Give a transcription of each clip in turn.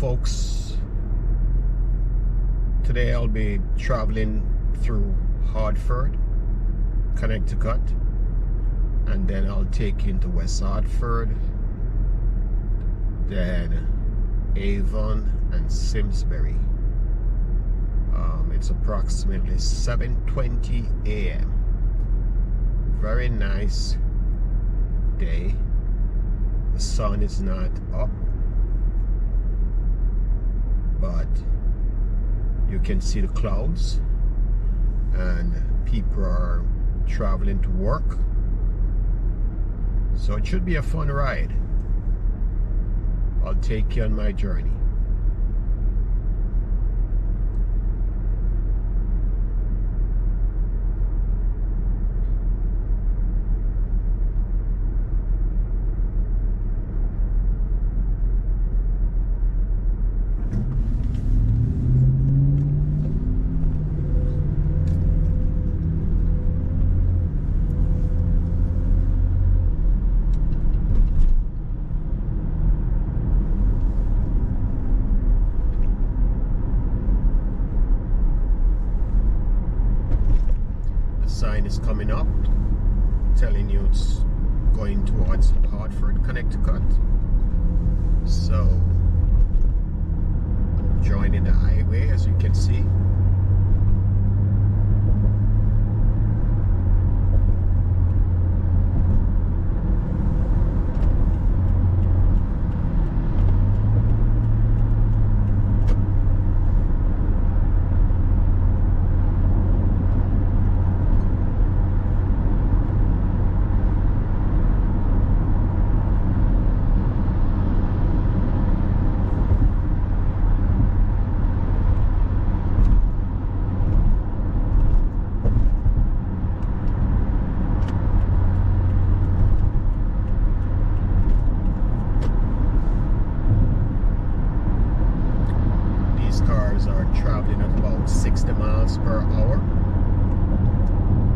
folks, today I'll be traveling through Hartford, Connecticut, and then I'll take you into West Hartford, then Avon and Simsbury. It's approximately 7:20 a.m. Very nice day. The sun is not up, but you can see the clouds, and people are traveling to work, so it should be a fun ride. I'll take you on my journey. Sign is coming up telling you it's going towards Hartford, Connecticut. So joining the highway, as you can see. Cars are traveling at about 60 miles per hour,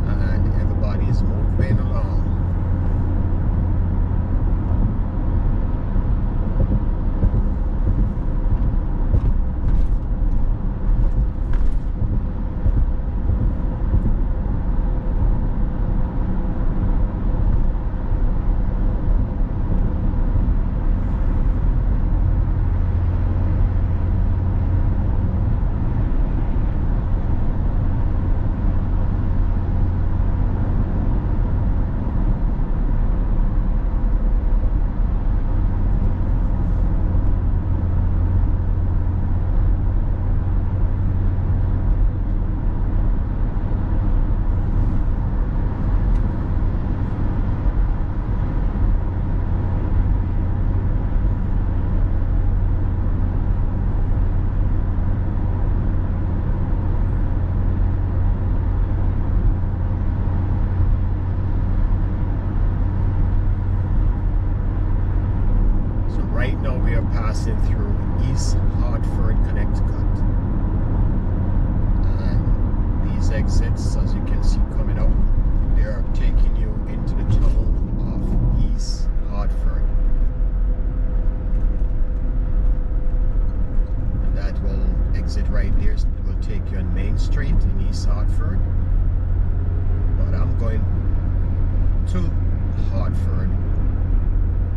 and everybody is moving along. Right now we are passing through East Hartford, Connecticut, and these exits, as you can see coming up, they are taking you into the town of East Hartford, and that will exit right there. It will take you on Main Street in East Hartford, but I'm going to Hartford.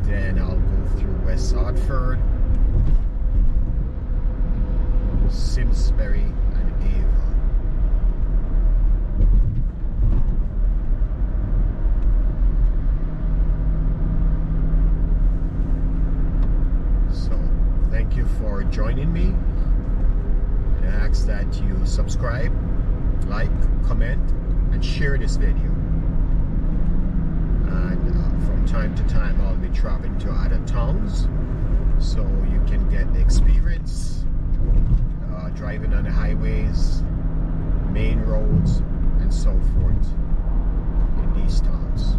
Then I'll go through West Hartford, Simsbury, and Avon. So, thank you for joining me, and I ask that you subscribe, like, comment, and share this video. And from time to time I'll be traveling to other towns, so you can get the experience driving on the highways, main roads, and so forth in these towns.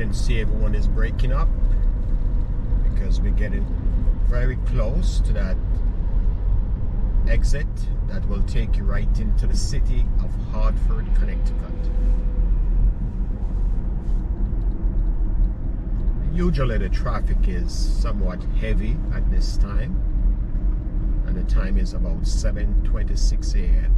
can see everyone is breaking up because we're getting very close to that exit that will take you right into the city of Hartford, Connecticut. Usually the traffic is somewhat heavy at this time, and the time is about 7:26 a.m.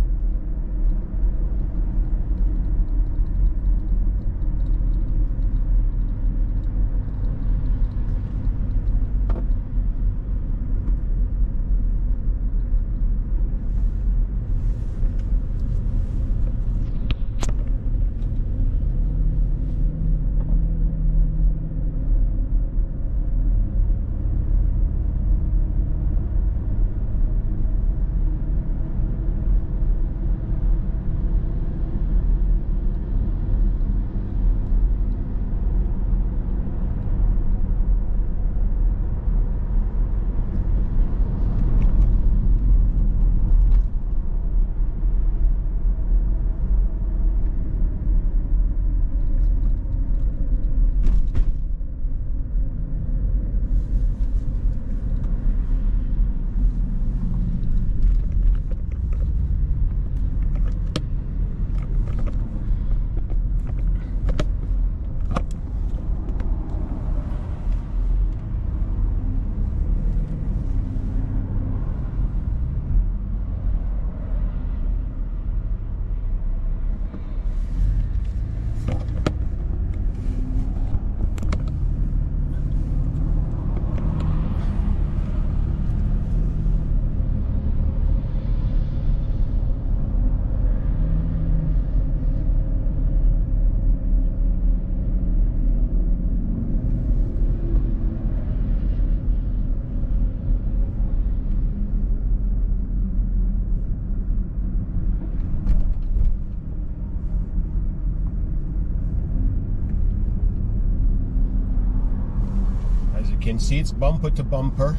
You can see it's bumper to bumper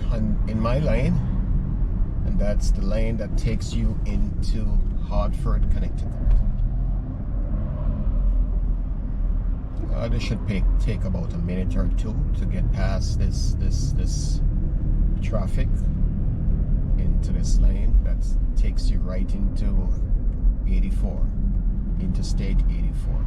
in my lane, and that's the lane that takes you into Hartford, Connecticut. This should take about a minute or two to get past this traffic into this lane that takes you right into 84, Interstate 84.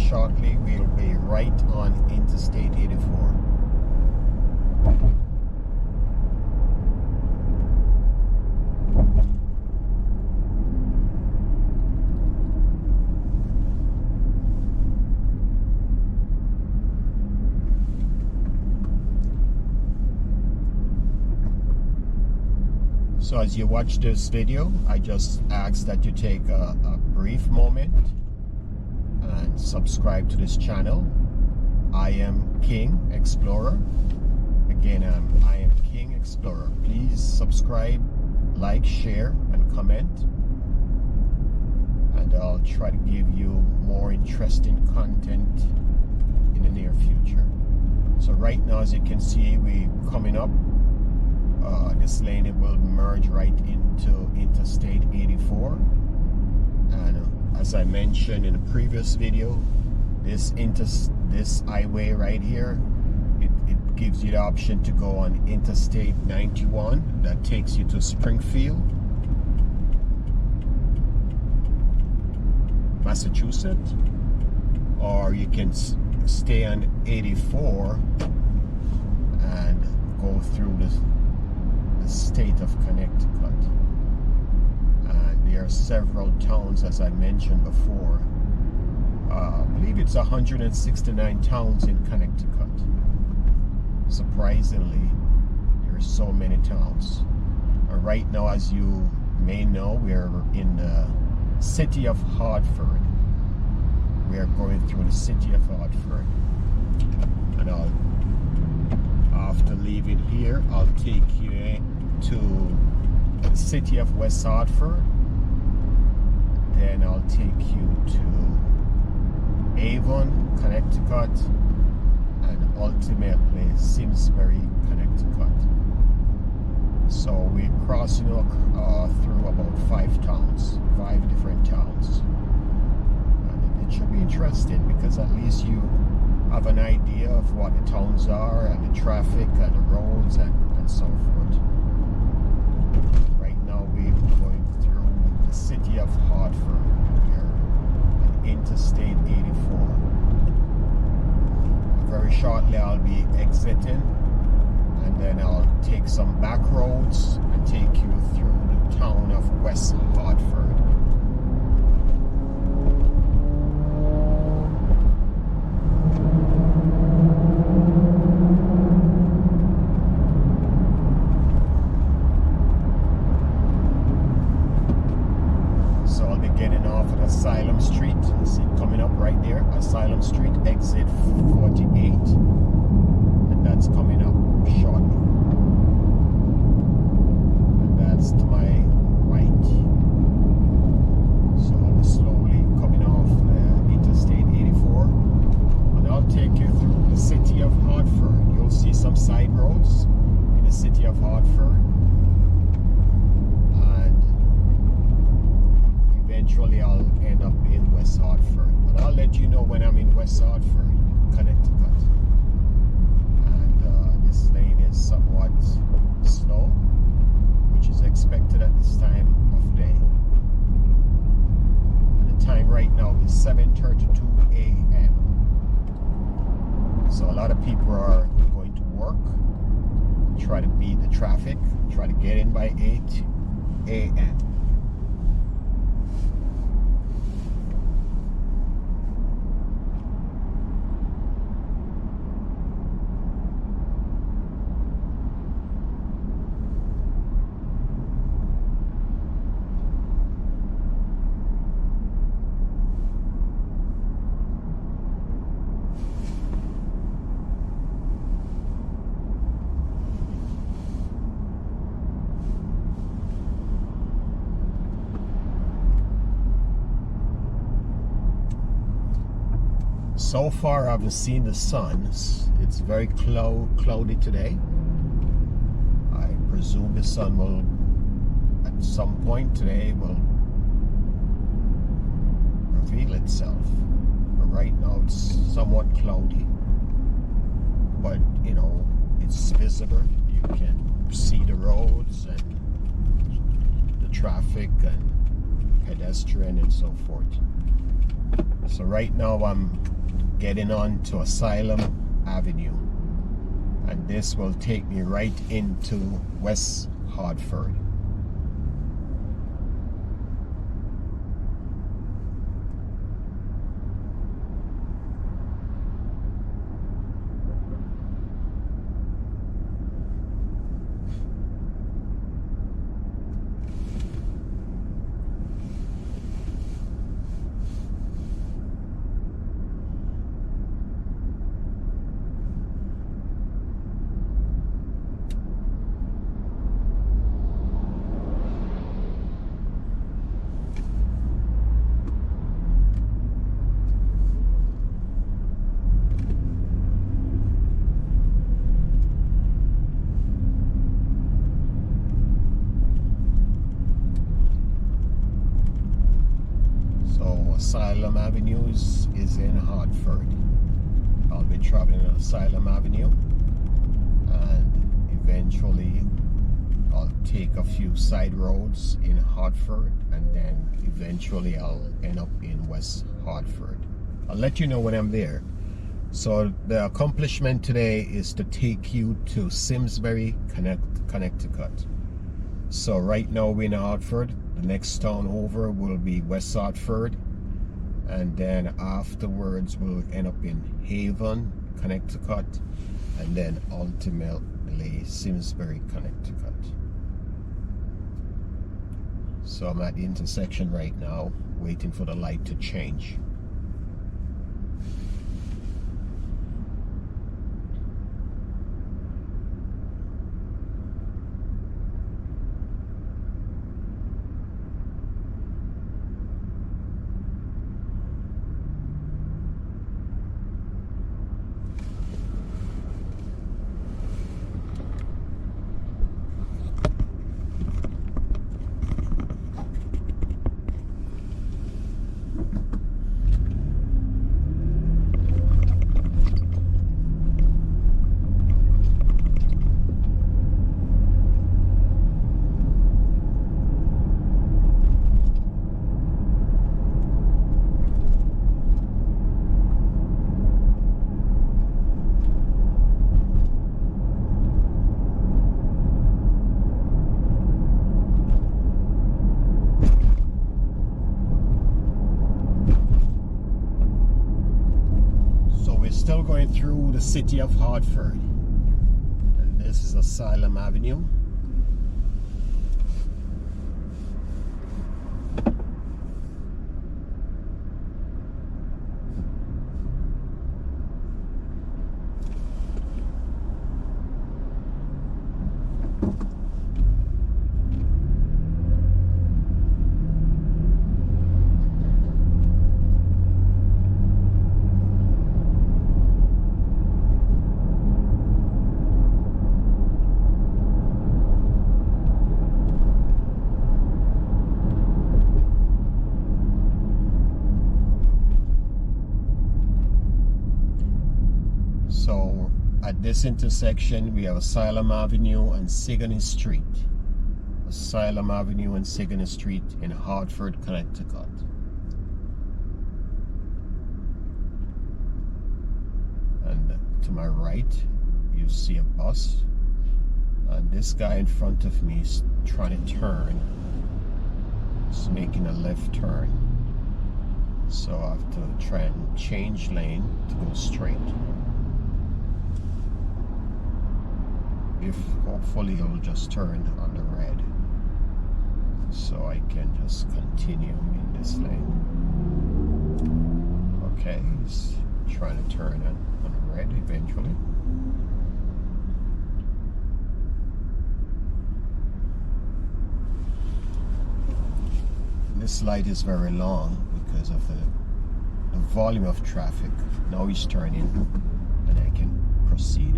Shortly we'll be right on Interstate 84. So as you watch this video, I just ask that you take a brief moment and subscribe to this channel. I am King Explorer. Again, I am King Explorer. Please subscribe, like, share, and comment, and I'll try to give you more interesting content in the near future. So right now, as you can see, we're coming up this lane. It will merge right into Interstate 84, and as I mentioned in the previous video, this highway right here, it gives you the option to go on Interstate 91 that takes you to Springfield, Massachusetts, or you can stay on 84 and go through the state of Connecticut. And there are several towns, as I mentioned before, I believe it's 169 towns in Connecticut. Surprisingly, there are so many towns. Right now, as you may know, we're in the city of Hartford. We are going through the city of Hartford. And after leaving here, I'll take you to the city of West Hartford. Then I'll take you to Avon, Connecticut, and ultimately Simsbury, Connecticut. So we're crossing through about 5 towns, 5 different towns. And it should be interesting because at least you have an idea of what the towns are and the traffic and the roads and so forth. Right now we're going through the city of Hartford here on Interstate 84. Very shortly I'll be exiting, and then I'll take some back roads and take you through the town of West Hartford. So I'll be getting off at Asylum Street. You see it coming up right there, Asylum Street, exit 48. And that's coming up shortly. And that's to my right. So I'll be slowly coming off Interstate 84. And I'll take you through the city of Hartford. You'll see some side roads in the city of Hartford. And eventually I'll end up in West Hartford. But I'll let you know when I'm in West Hartford, Connecticut. This lane is somewhat slow, which is expected at this time of day. And the time right now is 7:32 a.m. So a lot of people are going to work, try to beat the traffic, try to get in by 8 a.m. So far, I haven't seen the sun. It's very cloudy today. I presume the sun will, at some point today, will reveal itself. But right now, it's somewhat cloudy. But, you know, it's visible. You can see the roads and the traffic and pedestrian and so forth. So right now, I'm getting on to Asylum Avenue, and this will take me right into West Hartford. Asylum Avenue is in Hartford. I'll be traveling on Asylum Avenue, and eventually I'll take a few side roads in Hartford, and then eventually I'll end up in West Hartford. I'll let you know when I'm there. So the accomplishment today is to take you to Simsbury, Connecticut. So right now we're in Hartford. The next town over will be West Hartford. and then afterwards we'll end up in Avon, Connecticut, and then ultimately Simsbury, Connecticut. So I'm at the intersection right now, waiting for the light to change. Still going through the city of Hartford, and this is Asylum Avenue. So at this intersection we have Asylum Avenue and Sigourney Street. Asylum Avenue and Sigourney Street in Hartford, Connecticut. And to my right you see a bus, and this guy in front of me is trying to turn. He's making a left turn, so I have to try and change lane to go straight. If hopefully he'll just turn on the red, so I can just continue in this lane. Okay, he's trying to turn on the red eventually. This light is very long because of the volume of traffic. Now he's turning, and I can proceed.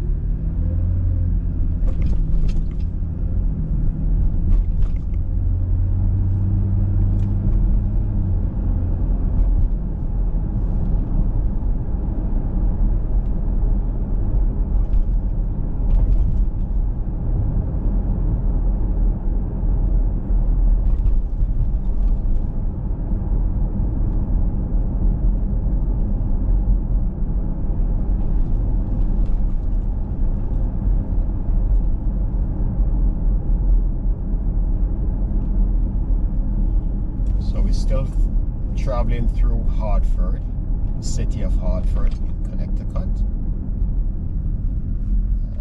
Still traveling through Hartford, city of Hartford in Connecticut,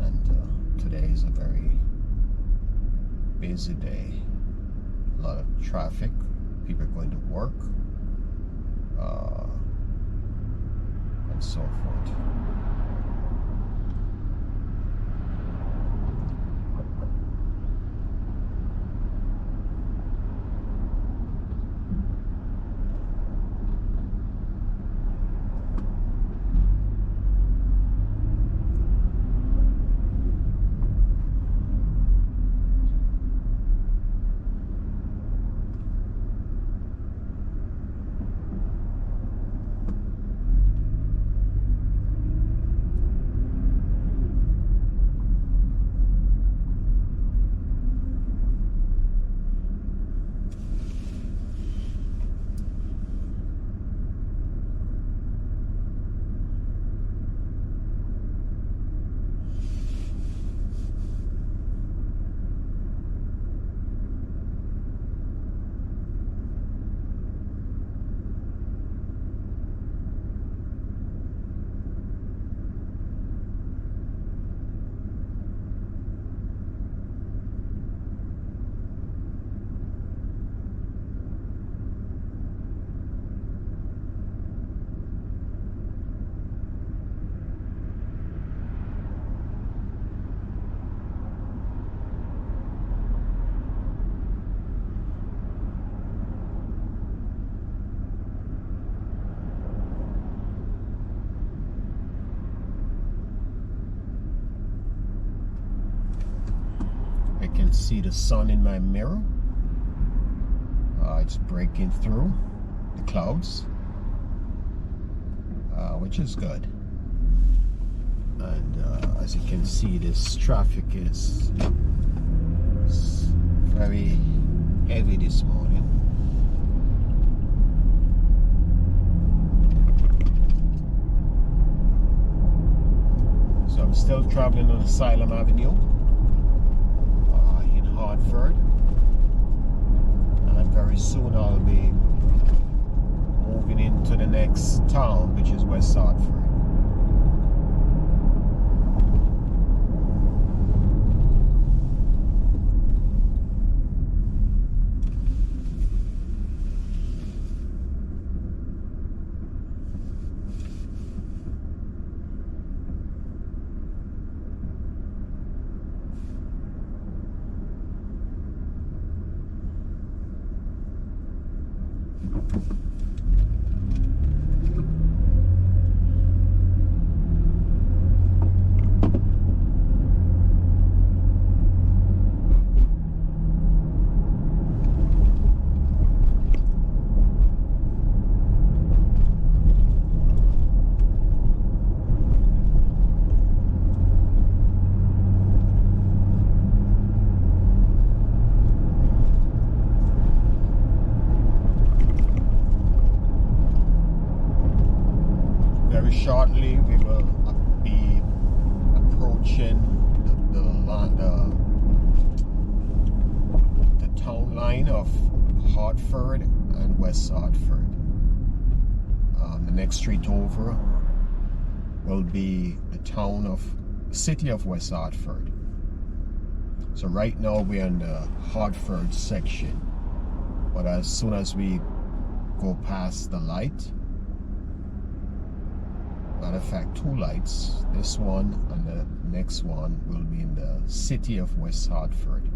and today is a very busy day. A lot of traffic, people going to work, and so forth. can see the sun in my mirror. It's breaking through the clouds, which is good. And as you can see, this traffic is very heavy this morning. So I'm still traveling on Asylum Avenue in Hartford, and very soon I'll be moving into the next town, which is West Hartford. Shortly we will be approaching the town line of Hartford and West Hartford. The next street over will be the city of West Hartford. So right now we're in the Hartford section, but as soon as we go past the light, matter of fact, two lights, this one and the next one, will be in the city of West Hartford.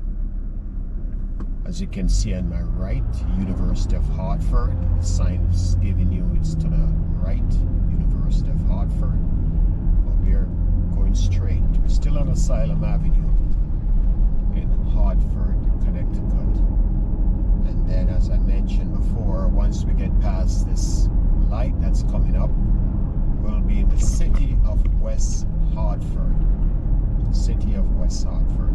As you can see on my right, University of Hartford. The sign is giving you it's to the right, University of Hartford. But we're going straight. We're still on Asylum Avenue in Hartford, Connecticut. And then, as I mentioned before, once we get past this light that's coming up, will be in the city of West Hartford. City of West Hartford.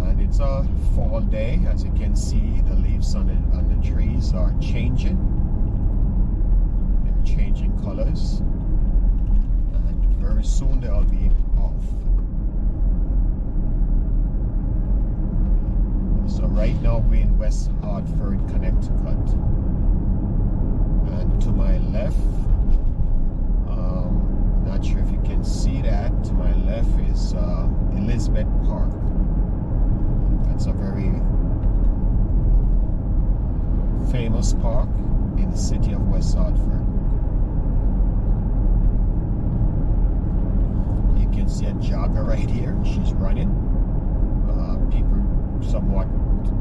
And it's a fall day. As you can see, the leaves on the trees are changing. They're changing colors. And very soon they'll be off. So right now we're in West Hartford, Connecticut. And to my left, not sure if you can see that, to my left is Elizabeth Park. That's a very famous park in the city of West Hartford. You can see a jogger right here. She's running. People somewhat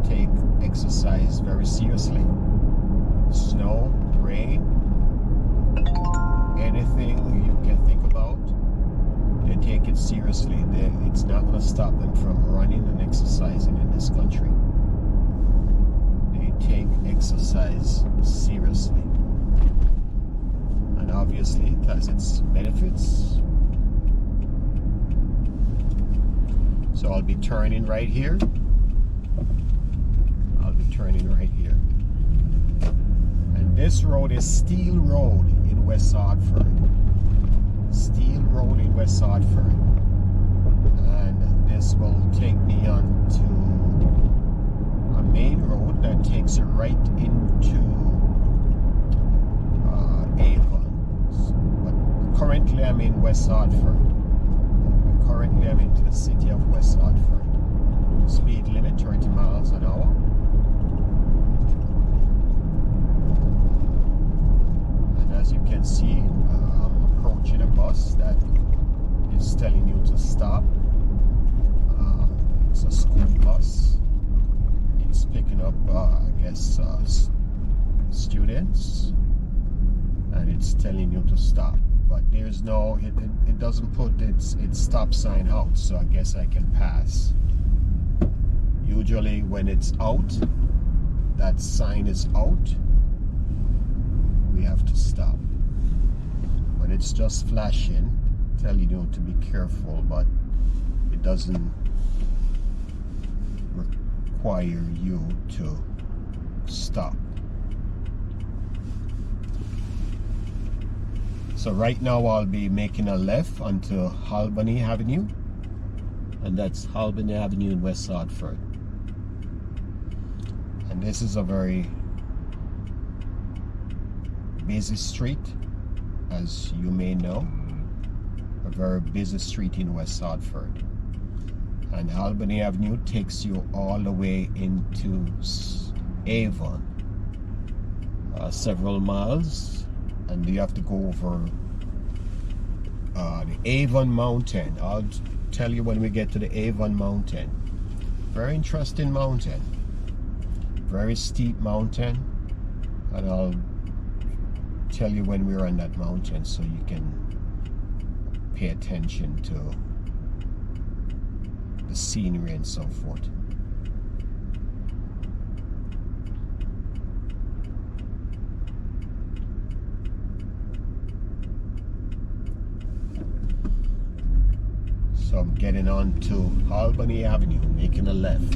take exercise very seriously. Snow, rain, anything you can think about, they take it seriously. It's not going to stop them from running and exercising in this country. They take exercise seriously. And obviously it has its benefits. So I'll be turning right here. This road is Steel Road in West Hartford. Steel Road in West Hartford. And this will take me on to a main road that takes you right into Avon. But currently I'm in West Hartford. Currently I'm into the city of West Hartford. Speed limit 30 miles an hour. As you can see, I'm approaching a bus that is telling you to stop. It's a school bus. It's picking up, I guess, students, and it's telling you to stop. but there's no, it doesn't put its stop sign out, so I guess I can pass. Usually when it's out, that sign is out, we have to stop. When it's just flashing, telling you to be careful, but it doesn't require you to stop. So right now I'll be making a left onto Albany Avenue, and that's Albany Avenue in West Hartford. And this is a very busy street, as you may know, a very busy street in West Hartford. And Albany Avenue takes you all the way into Avon, several miles, and you have to go over the Avon Mountain. I'll tell you when we get to the Avon Mountain. Very interesting mountain, very steep mountain, and I'll tell you when we're on that mountain so you can pay attention to the scenery and so forth. So I'm getting on to Albany Avenue, making a left.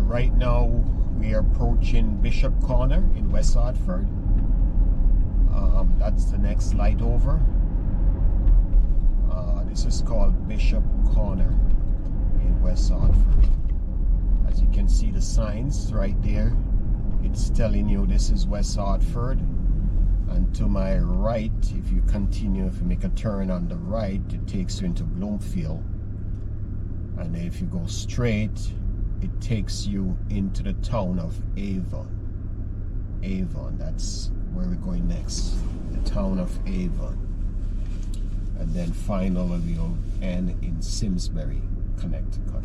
Right now we are approaching Bishop Corner in West Hartford. That's the next light over. This is called Bishop Corner in West Hartford. As you can see the signs right there, it's telling you this is West Hartford. And to my right, if you make a turn on the right, it takes you into Bloomfield. And if you go straight, it takes you into the town of Avon. Avon, that's where we're going next. The town of Avon. And then finally we'll end in Simsbury, Connecticut.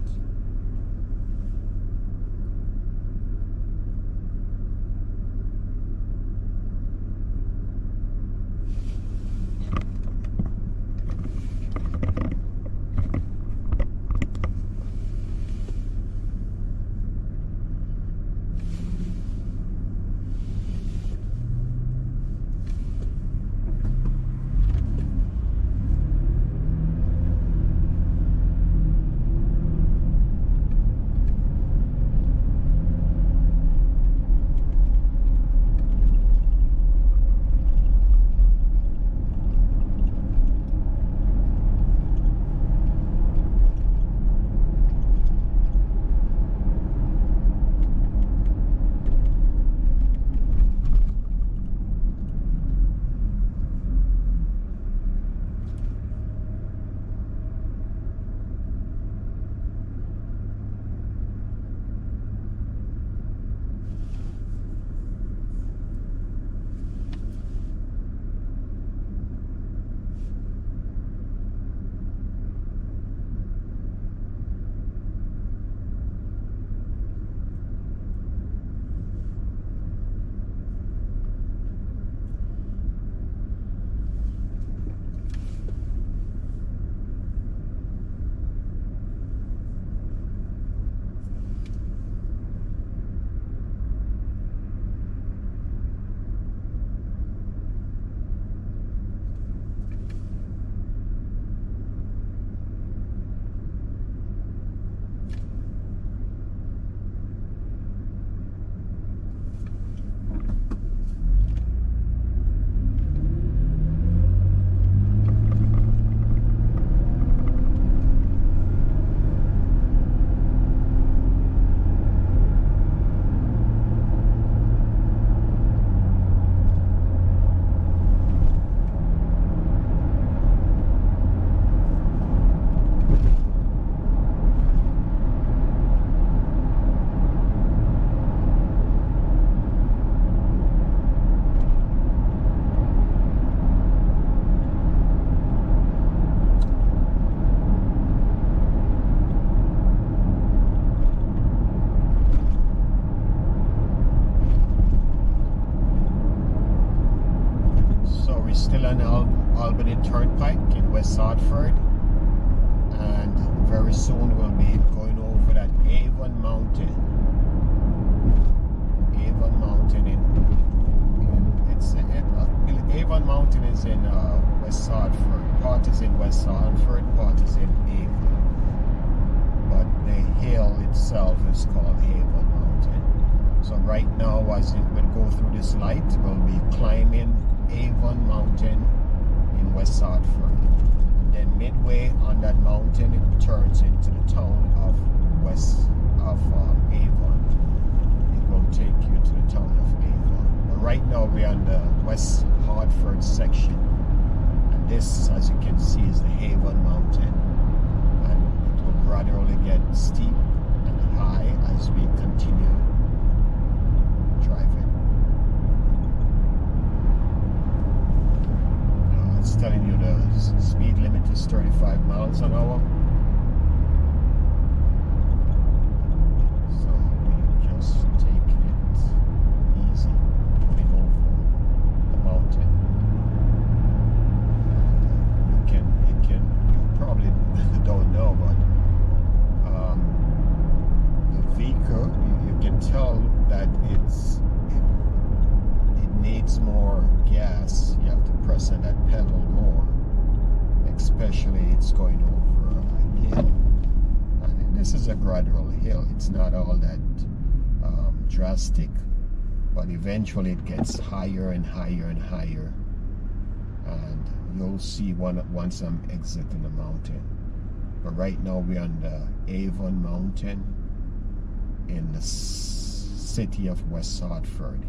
Albany Turnpike in West Hartford, and very soon we'll be going over that Avon Mountain. Avon Mountain Avon Mountain is in West Hartford. Part is in West Hartford, part is in Avon. But the hill itself is called Avon Mountain. So right now, as we go through this light, we'll be climbing Avon Mountain in West Hartford. And then midway on that mountain, it turns into the town of Avon. It will take you to the town of Avon. But right now, we're on the West Hartford section. And this, as you can see, is the Avon Mountain. And it will gradually get steep and high as we continue driving. It's telling you the speed limit is 35 miles an hour. So we're just taking it easy, going over the mountain. And you probably don't know, but the vehicle, you can tell that it needs more gas. You have to press on that pedal more, especially it's going over a hill. And this is a gradual hill. It's not all that drastic, but eventually it gets higher and higher and higher, and you'll see once I'm exiting the mountain. But right now we're on the Avon Mountain in the city of West Hartford.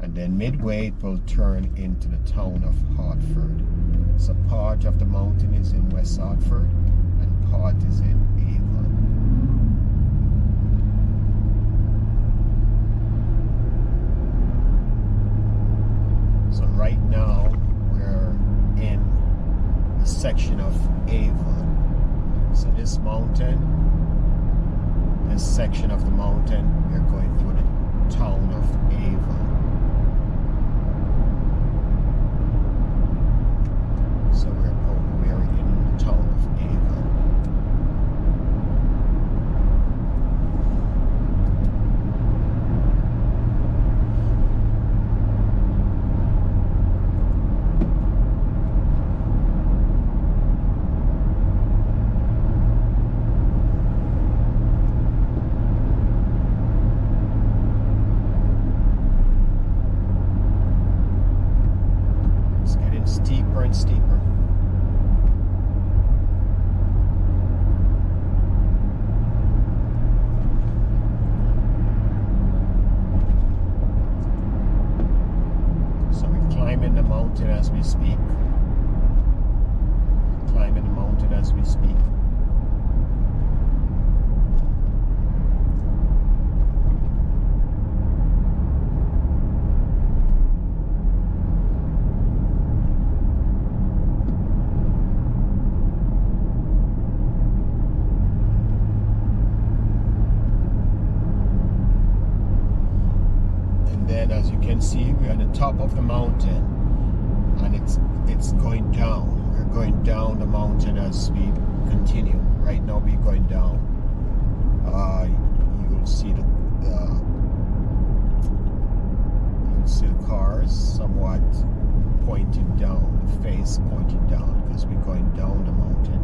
And then midway it will turn into the town of Hartford. So part of the mountain is in West Hartford and part is in Avon. So right now we're in the section of Avon. So this section of the mountain, we're going through the town of Avon. So we're in the town of Avon. It's getting steeper and steeper. As we speak, climbing the mountain as we speak. And then, as you can see, we're on the top of the mountain. And it's going down. We're going down the mountain as we continue. Right now we're going down. You'll see the cars somewhat pointing down, the face pointing down, because we're going down the mountain.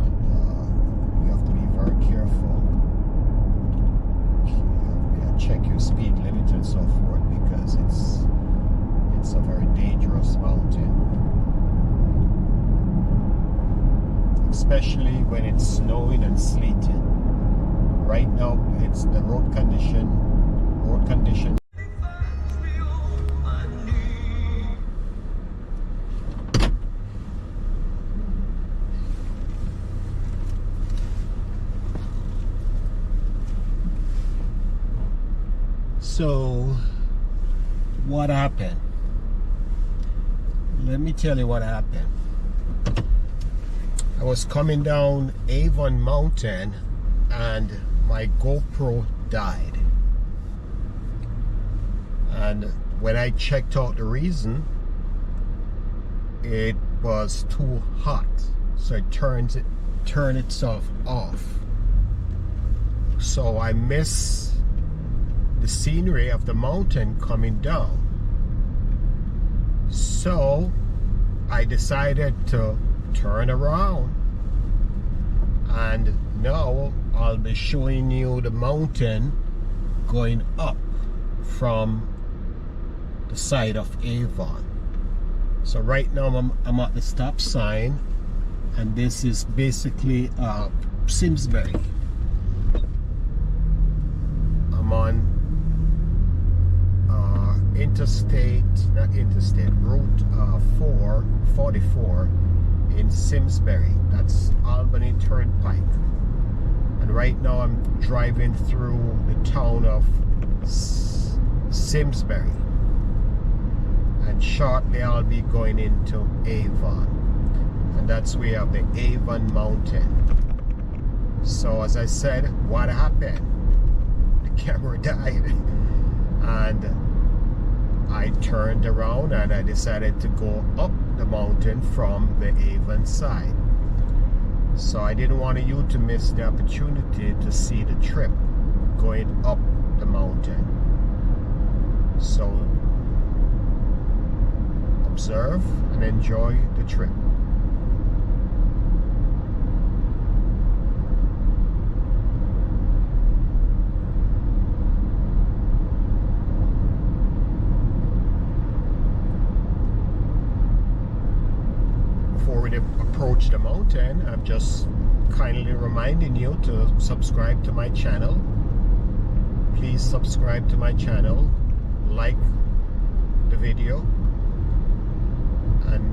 And you have to be very careful. Check your speed limit and so forth, because it's a very dangerous mountain, especially when it's snowing and sleeting. Right now, it's the road condition. So, what happened? Let me tell you what happened. I was coming down Avon Mountain and my GoPro died. And when I checked out the reason, it was too hot, so it turned itself off. So I missed the scenery of the mountain coming down. So I decided to turn around, and now I'll be showing you the mountain going up from the side of Avon. So right now I'm at the stop sign, and this is basically Simsbury. I'm on Route 44 in Simsbury. That's Albany Turnpike. And right now I'm driving through the town of Simsbury. And shortly I'll be going into Avon. And that's where you have the Avon Mountain. So as I said, what happened? The camera died. And I turned around and I decided to go up the mountain from the Avon side. So I didn't want you to miss the opportunity to see the trip going up the mountain. So observe and enjoy the trip. Before we approach the mountain, I'm just kindly reminding you to subscribe to my channel. Please subscribe to my channel, like the video, and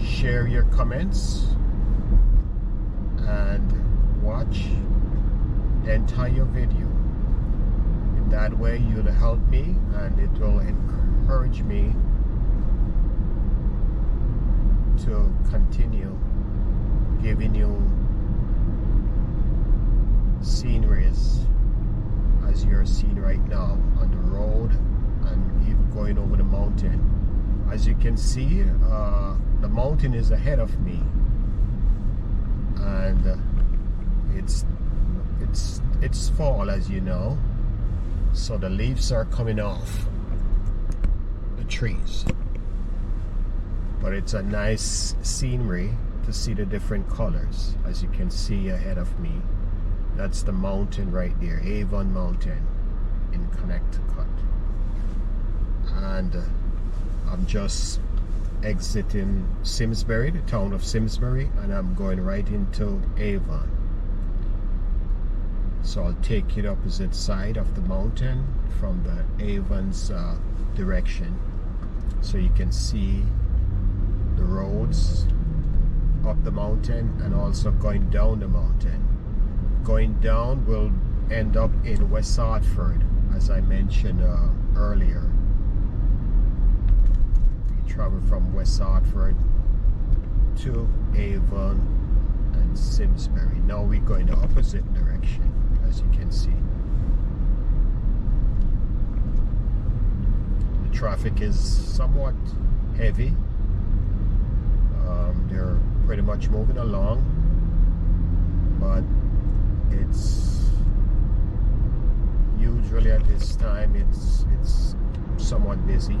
share your comments, and watch the entire video. In that way you'll help me, and it will encourage me to continue giving you sceneries as you're seeing right now on the road and even going over the mountain. As you can see, the mountain is ahead of me, and it's fall, as you know, so the leaves are coming off the trees. But it's a nice scenery to see the different colors. As you can see ahead of me, that's the mountain right there, Avon Mountain in Connecticut. And I'm just exiting Simsbury, the town of Simsbury, and I'm going right into Avon. So I'll take you the opposite side of the mountain from the Avon's direction, so you can see the roads up the mountain and also going down the mountain. Going down will end up in West Hartford, as I mentioned earlier. We travel from West Hartford to Avon and Simsbury. Now we're going the opposite direction, as you can see. The traffic is somewhat heavy. They're pretty much moving along, but it's usually at this time it's somewhat busy.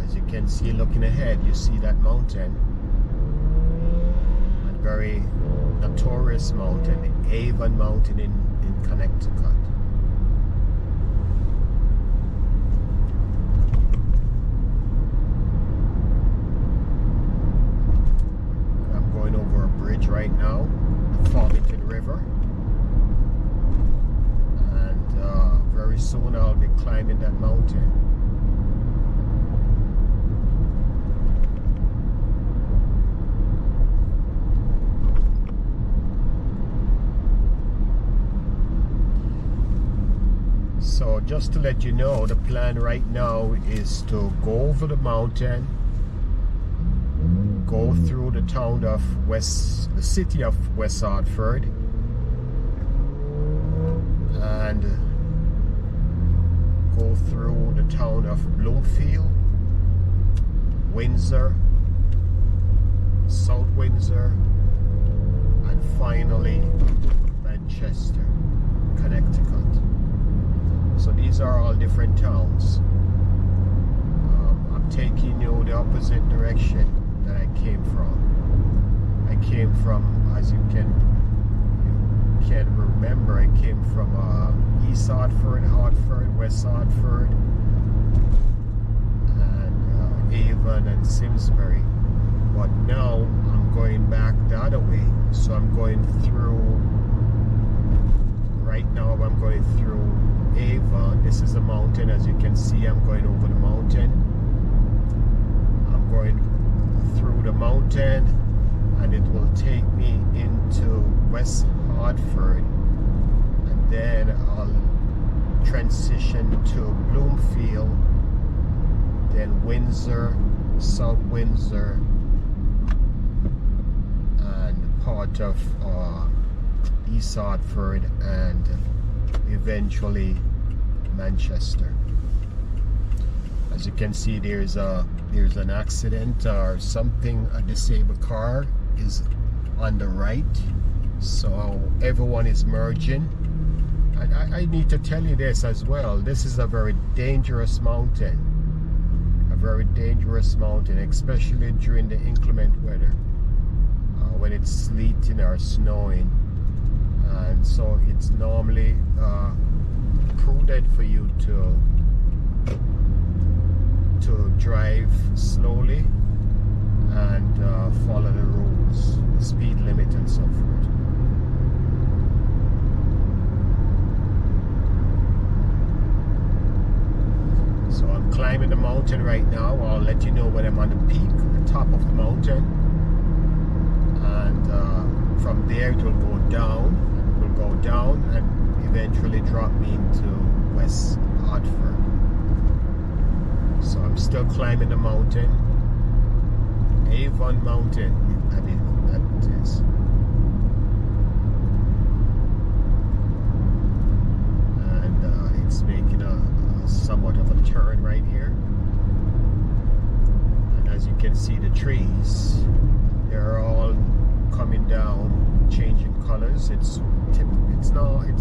As you can see, looking ahead, you see that mountain. Very notorious mountain, Avon Mountain in Connecticut. I'm going over a bridge right now, the Farmington River, and very soon I'll be climbing that mountain. So just to let you know, the plan right now is to go over the mountain go through the city of West Hartford, and go through the town of Bloomfield, Windsor, South Windsor, and finally Manchester, Connecticut. So these are all different towns. I'm taking you the opposite direction that I came from. I came from, as you can remember, I came from East Hartford, Hartford, West Hartford, and Avon and Simsbury. But now I'm going back the other way. So I'm going through, right now I'm going through Avon. This is a mountain, as you can see. I'm going over the mountain. I'm going through the mountain, and it will take me into West Hartford, and then I'll transition to Bloomfield, then Windsor, South Windsor, and part of East Hartford, and eventually Manchester. As you can see, there's an accident or something. A disabled car is on the right, so everyone is merging. And I need to tell you this as well. This is a very dangerous mountain. A very dangerous mountain, especially during the inclement weather, when it's sleeting or snowing. And so it's normally prudent for you to drive slowly and follow the rules, the speed limit, and so forth. So I'm climbing the mountain right now. I'll let you know when I'm on the peak, the top of the mountain, and from there it will go down. It will go down and eventually drop me into West Hartford. So I'm still climbing the mountain, Avon Mountain, I mean, that is. And it's making a somewhat of a turn right here. And as you can see, the trees, they're all coming down, changing colors. It's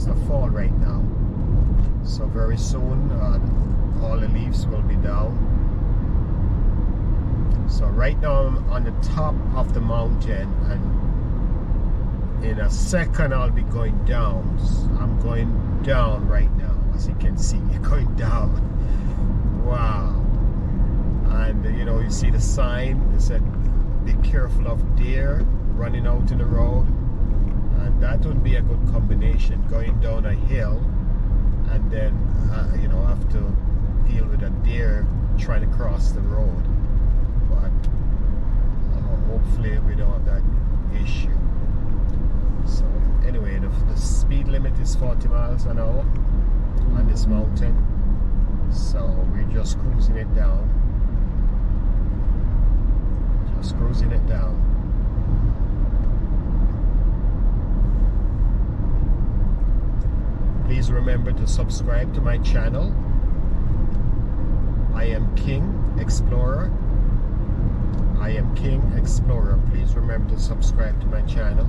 the fall right now. So very soon, all the leaves will be down. So right now I'm on the top of the mountain, and in a second I'll be going down. I'm going down right now, as you can see, going down. Wow. And you see the sign. It said, "Be careful of deer running out in the road." And that would be a good combination, going down a hill and then have to deal with a deer trying to cross the road. But hopefully we don't have that issue. So anyway, the speed limit is 40 miles an hour on this mountain, so we're just cruising it down. Just cruising it down. Please remember to subscribe to my channel. I am King Explorer. I am King Explorer. Please remember to subscribe to my channel.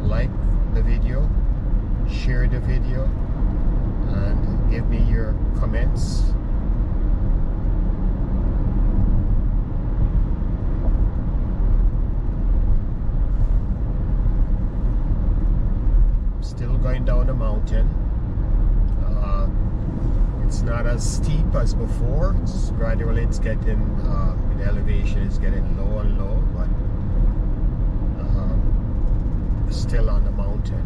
Like the video, share the video, and give me your comments. Still going down the mountain. It's not as steep as before. Gradually it's getting, the elevation is getting low and low, but still on the mountain.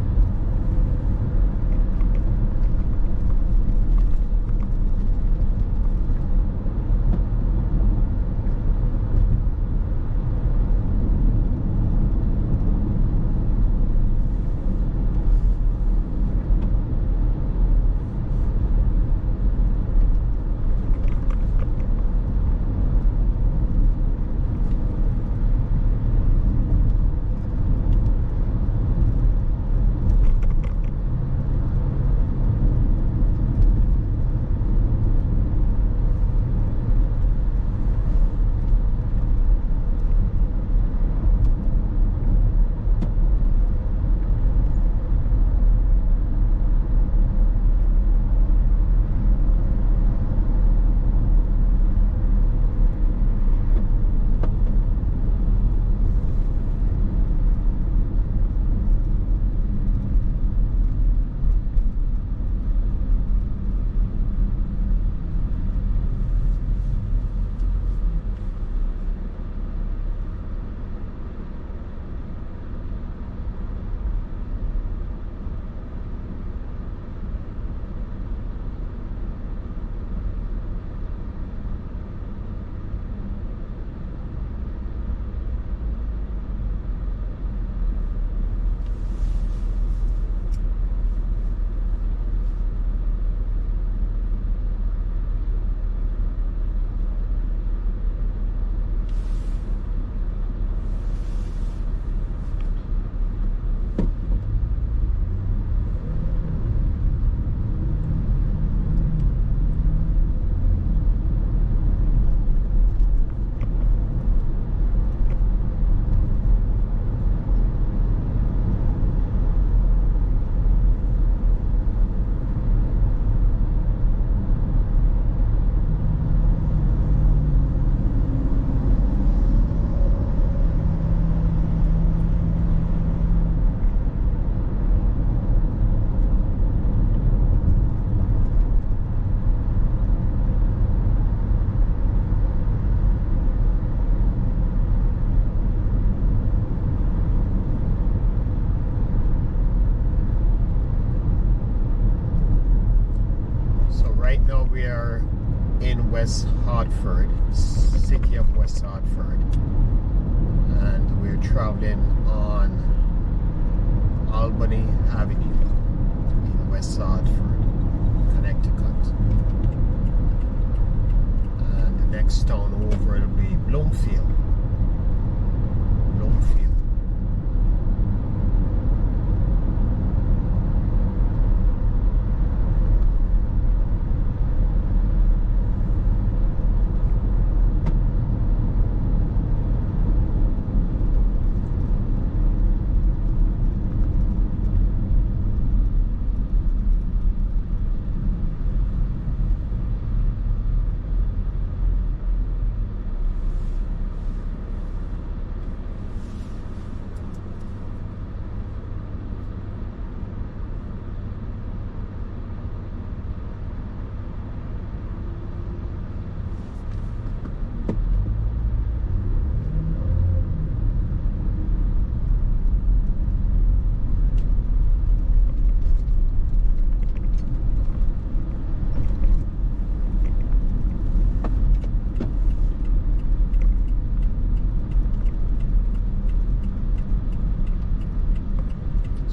Right now we are in West Hartford, city of West Hartford, and we're traveling on Albany Avenue in West Hartford, Connecticut. And the next town over will be Bloomfield.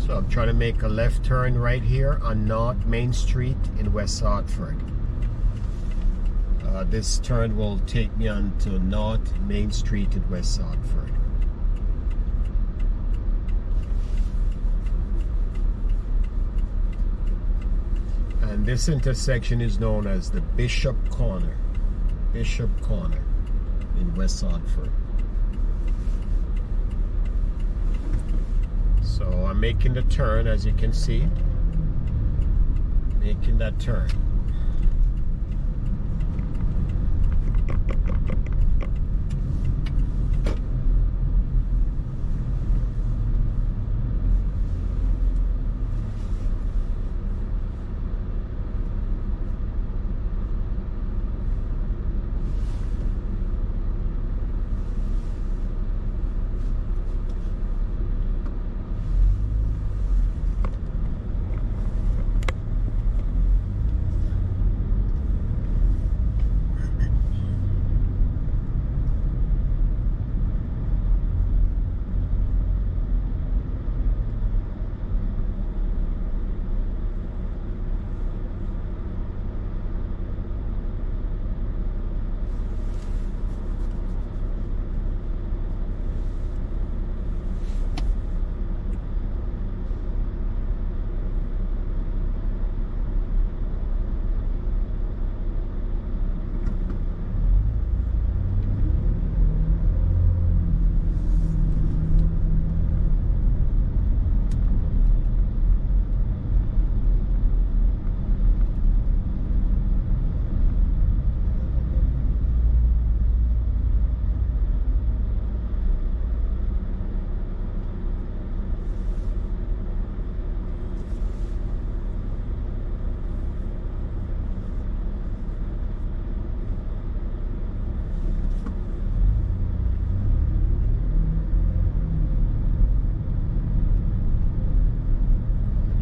So I'm trying to make a left turn right here on North Main Street in West Hartford. This turn will take me on to North Main Street in West Hartford. And this intersection is known as the Bishop Corner. Bishop Corner in West Hartford. So I'm making the turn, as you can see. Making that turn.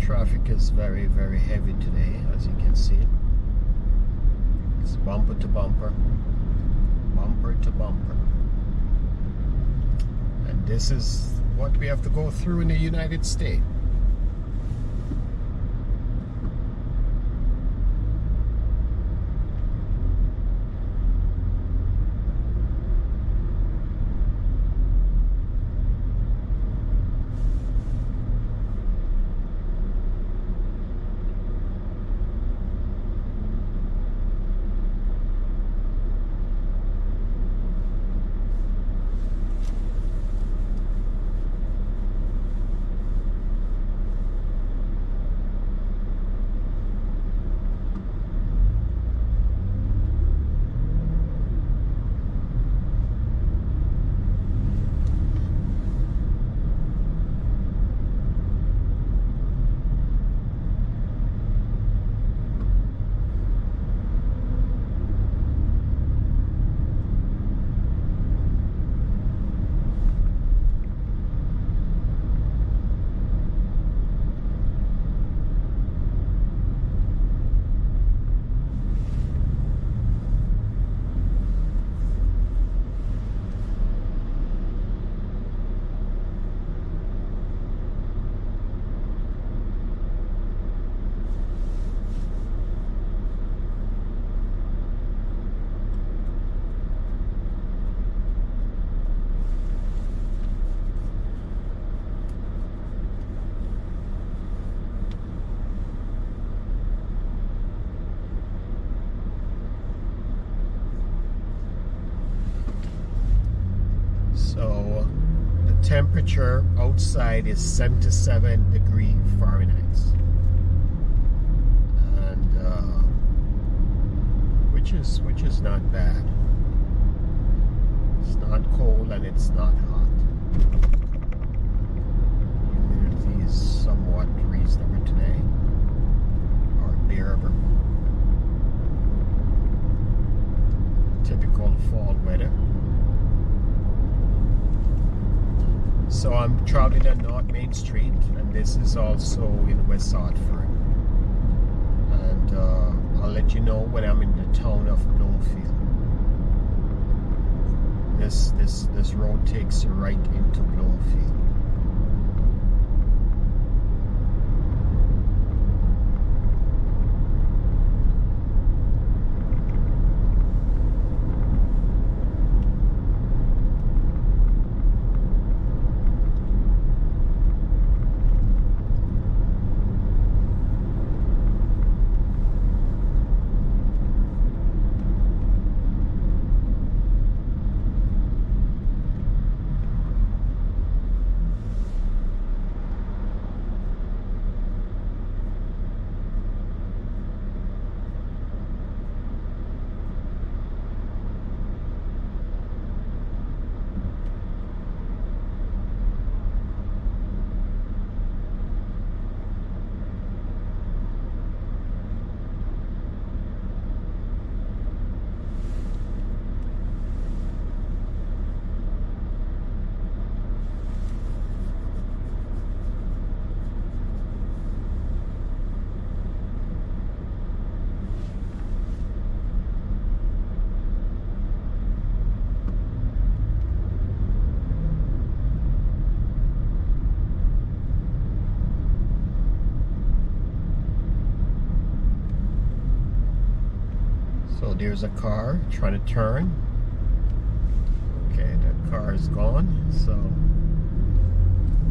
Traffic is very, very heavy today, as you can see. It's bumper to bumper, bumper to bumper. And this is what we have to go through in the United States. temperature outside is 77 degrees Fahrenheit, and which is not bad. It's not cold and it's not hot. Humidity is somewhat reasonable today, or bearable. Typical fall weather. So I'm traveling on North Main Street, and this is also in West Hartford. And I'll let you know when I'm in the town of Bloomfield. This road takes you right into Bloomfield. So there's a car trying to turn. Okay, that car is gone, so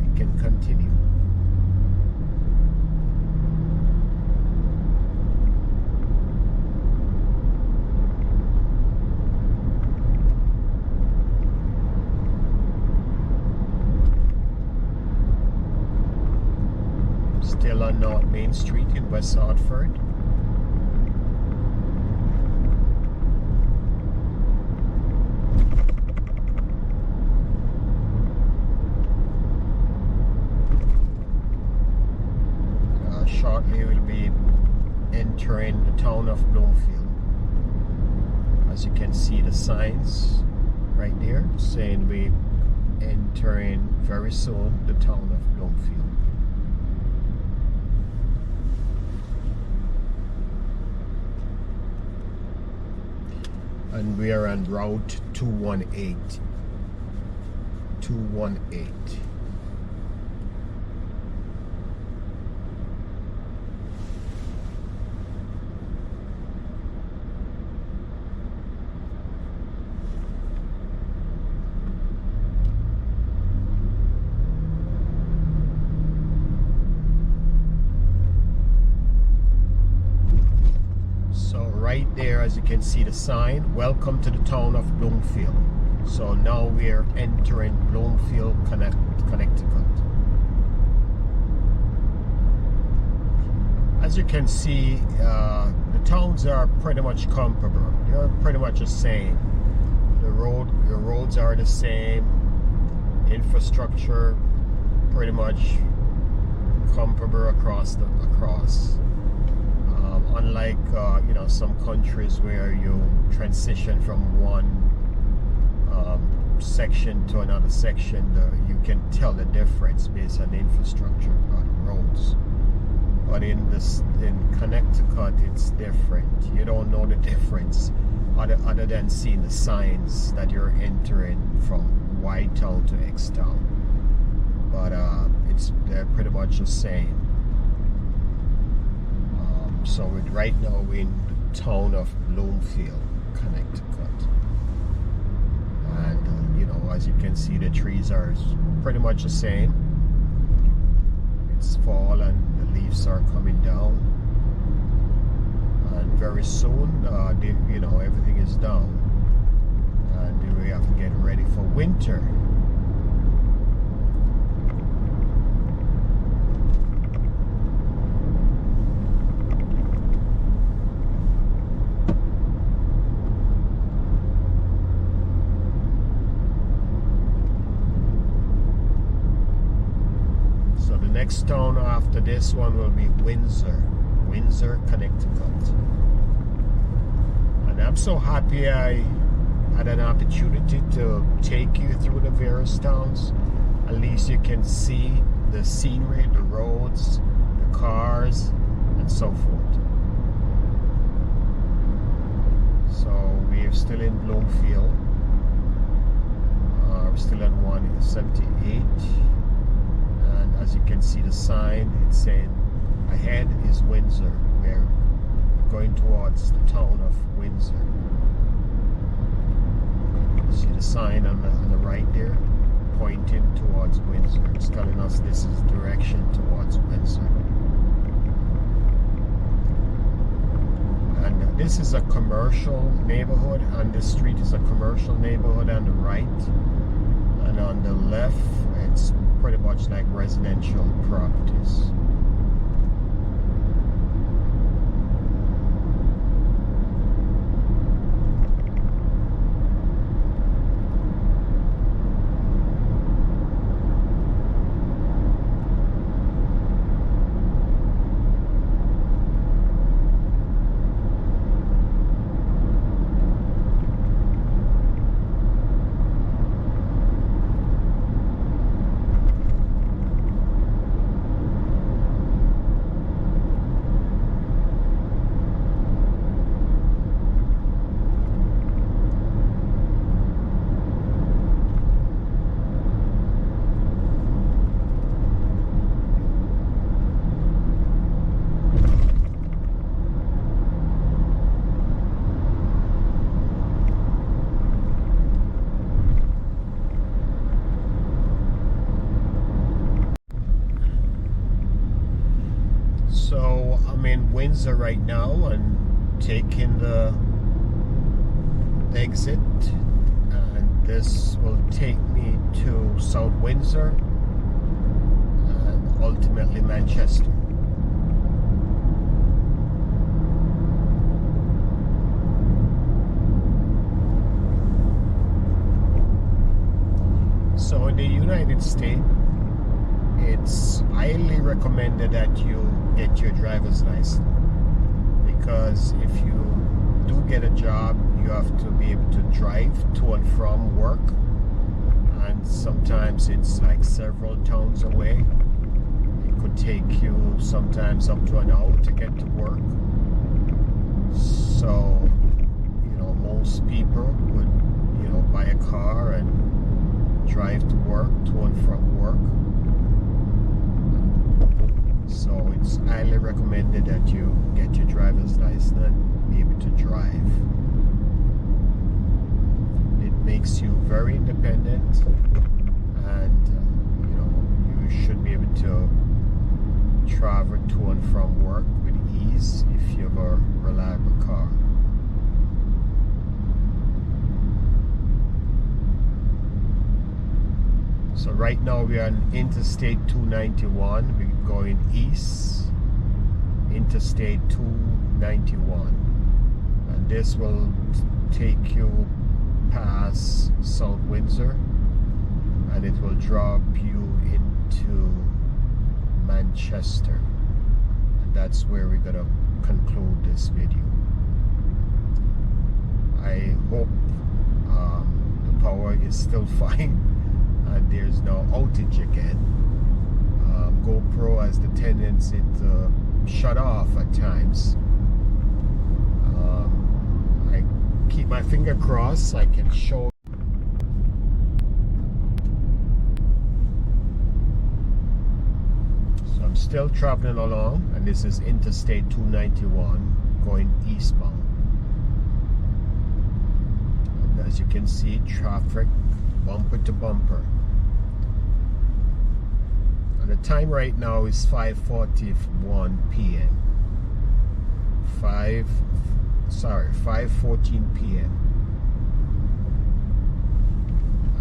we can continue. Still on North Main Street in West Hartford. Shortly we'll be entering the town of Bloomfield. As you can see the signs right there saying we entering very soon the town of Bloomfield. And we are on Route 218. 218. Right there, as you can see the sign, welcome to the town of Bloomfield. So now we're entering Bloomfield, Connecticut. As you can see, the towns are pretty much comparable. They're pretty much the same. The roads are the same. Infrastructure pretty much comparable across. Unlike some countries where you transition from one section to another section, you can tell the difference based on the infrastructure or the roads. But in Connecticut, it's different. You don't know the difference other than seeing the signs that you're entering from Y town to X town. But they're pretty much the same. So right now we're in the town of Bloomfield, Connecticut. And, as you can see, the trees are pretty much the same. It's fall and the leaves are coming down. And very soon, everything is down. And we have to get ready for winter. next town after this one will be Windsor, Connecticut. And I'm so happy I had an opportunity to take you through the various towns. At least you can see the scenery, the roads, the cars, and so forth. So we're still in Bloomfield. We're still at 178. And as you can see the sign, it's saying ahead is Windsor. We're going towards the town of Windsor. See the sign on the right there, pointing towards Windsor. It's telling us this is direction towards Windsor. And this is a commercial neighborhood, and this street is a commercial neighborhood on the right. And on the left, it's pretty much like residential properties. So I'm in Windsor right now and taking the exit, and this will take me to South Windsor and ultimately Manchester. So in the United States, it's highly recommended that you get your driver's license, because if you do get a job, you have to be able to drive to and from work, and sometimes it's like several towns away. It could take you sometimes up to an hour to get to work. So, most people would, buy a car and drive to work, to and from work. So it's highly recommended that you get your driver's license and be able to drive. It makes you very independent, and you should be able to travel to and from work with ease if you have a reliable car. So right now we are on Interstate 291. We're going east, Interstate 291. And this will take you past South Windsor, and it will drop you into Manchester. And that's where we're going to conclude this video. I hope the power is still fine and there's no outage again. GoPro has the tendency to shut off at times. I keep my finger crossed so I can show. So I'm still traveling along, and this is Interstate 291 going eastbound. And as you can see, traffic bumper to bumper. And the time right now is 5:41 p.m. 5:14 p.m.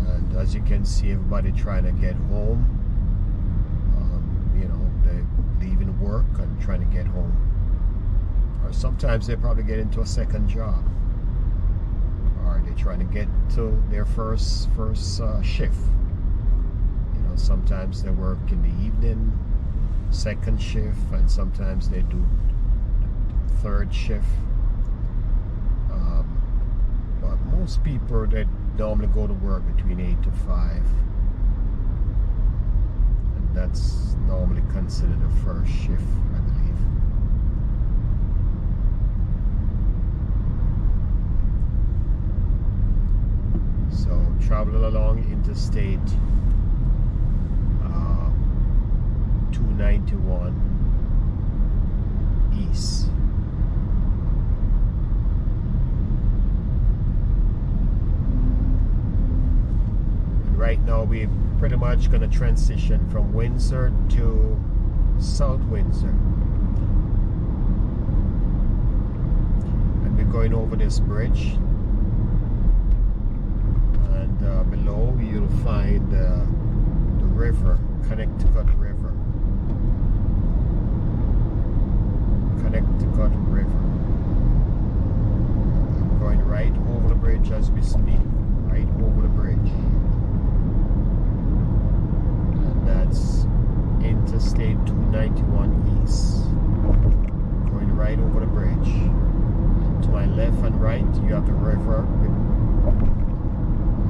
And as you can see, everybody trying to get home. They're leaving work and trying to get home. Or sometimes they probably get into a second job. Or they're trying to get to their first shift. Sometimes they work in the evening, second shift, and sometimes they do third shift. But most people, they normally go to work between 8 to 5, and that's normally considered the first shift, I believe. So travel along Interstate 291 east. And right now we're pretty much going to transition from Windsor to South Windsor. And we're going over this bridge. And below you'll find the river, Connecticut River. Connecticut River. I'm going right over the bridge as we speak. Right over the bridge. And that's Interstate 291 East. Going right over the bridge. And to my left and right you have the river.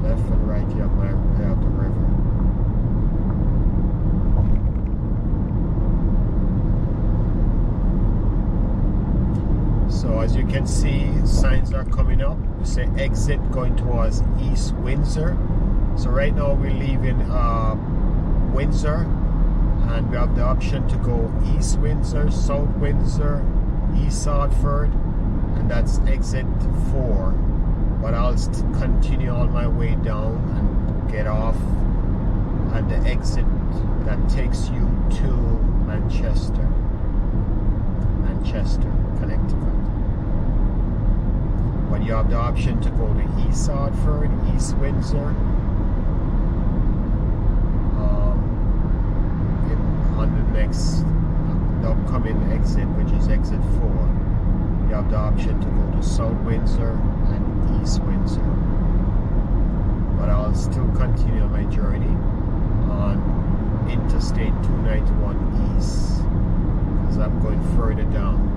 Left and right you have the river. So as you can see, signs are coming up. We say exit going towards East Windsor. So right now we're leaving Windsor, and we have the option to go East Windsor, South Windsor, East Hartford, and that's exit 4. But I'll continue on my way down and get off at the exit that takes you to Manchester, Connecticut. But you have the option to go to East Hartford, East Windsor, on the next, the upcoming exit, which is exit 4. You have the option to go to South Windsor and East Windsor. But I'll still continue my journey on Interstate 291 East, because I'm going further down.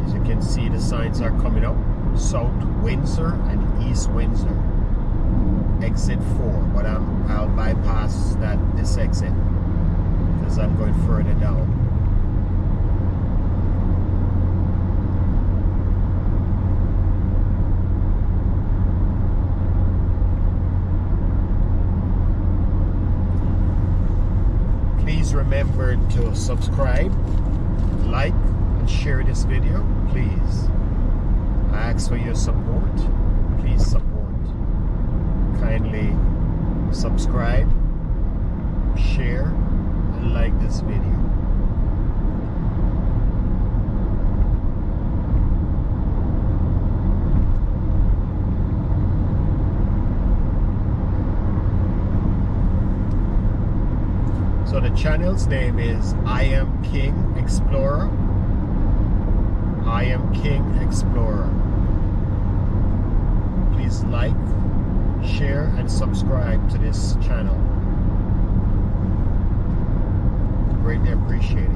As you can see, the signs are coming up. South Windsor and East Windsor. Exit 4, but I'll bypass this exit because I'm going further down. Please remember to subscribe, like, and share this video. Please, I ask for your support. Please support. Kindly subscribe, share, and like this video. So the channel's name is I Am King Explorer. I Am King Explorer. Please like, share, and subscribe to this channel. Greatly appreciate it.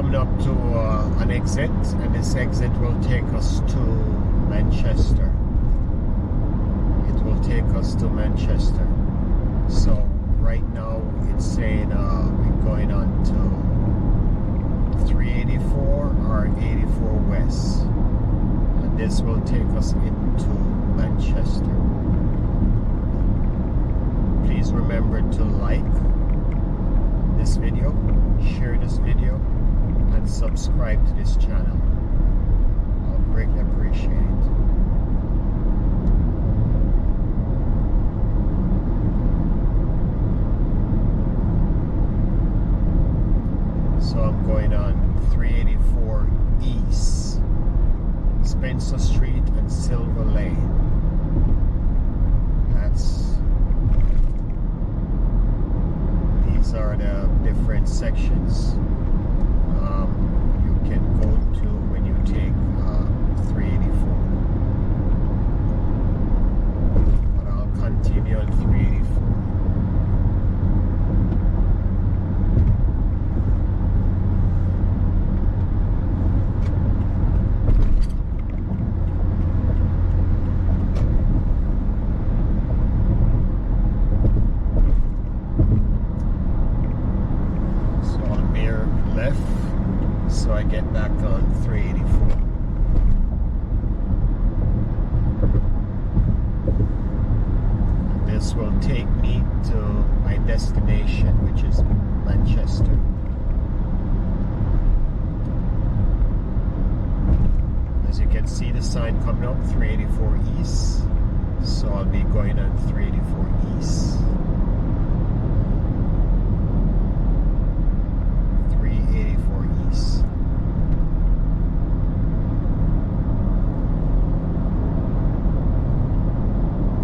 coming up to an exit, and this exit will take us to Manchester. It will take us to Manchester. So right now it's saying we're going on to 384 or 84 West, and this will take us into Manchester. Please remember to like this video, share this video, and subscribe to this channel. I'll greatly appreciate it. So I'm going on 384 East, Spencer Street and Silver Lane. These are the different sections you can go to when you take 384. But I'll continue on 384. So I get back on 384. And this will take me to my destination, which is Manchester. As you can see, the sign coming up, 384 East. So I'll be going on 384 East. 384 East.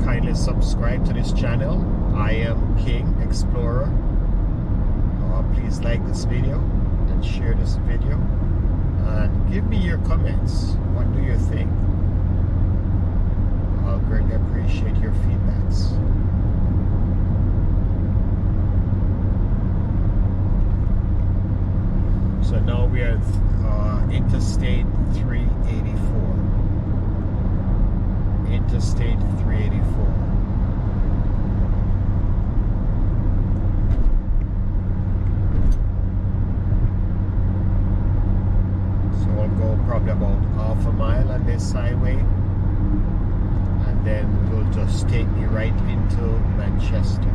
Kindly subscribe to this channel. I am King Explorer. Please like this video and share this video, and give me your comments. What do you think? I'll greatly appreciate your feedbacks. So now we are Interstate 384. Interstate 384. So we'll go probably about half a mile on this highway, and then it will just take me right into Manchester.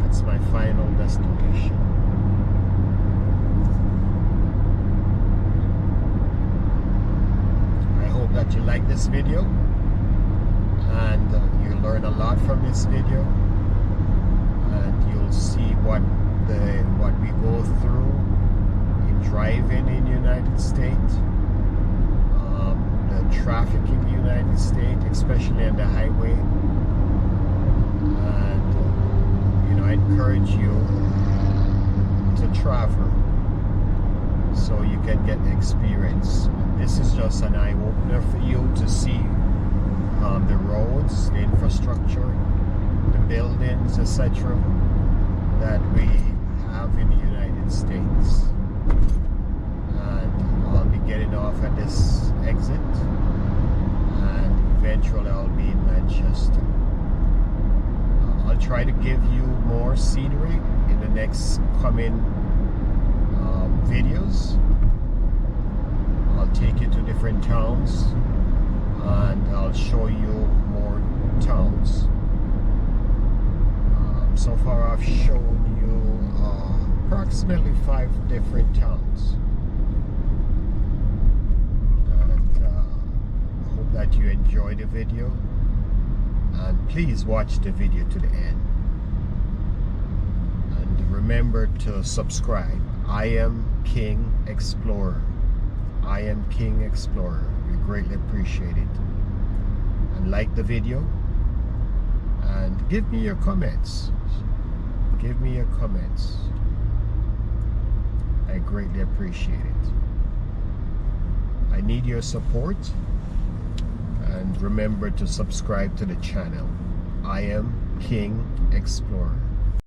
That's my final destination. That you like this video, and you learn a lot from this video, and you'll see what we go through in driving in United States, the traffic in the United States, especially on the highway. And I encourage you to travel so you can get the experience. This is just an eye-opener for you to see the roads, the infrastructure, the buildings, etc. that we have in the United States. And I'll be getting off at this exit, and eventually I'll be in Manchester. I'll try to give you more scenery in the next coming videos. I'll take you to different towns, and I'll show you more towns. So far I've shown you approximately 5 different towns, and I hope that you enjoy the video, and please watch the video to the end, and remember to subscribe. I am King Explorer. I am King Explorer. We greatly appreciate it. And like the video, and give me your comments. Give me your comments. I greatly appreciate it. I need your support, and remember to subscribe to the channel. I am King Explorer.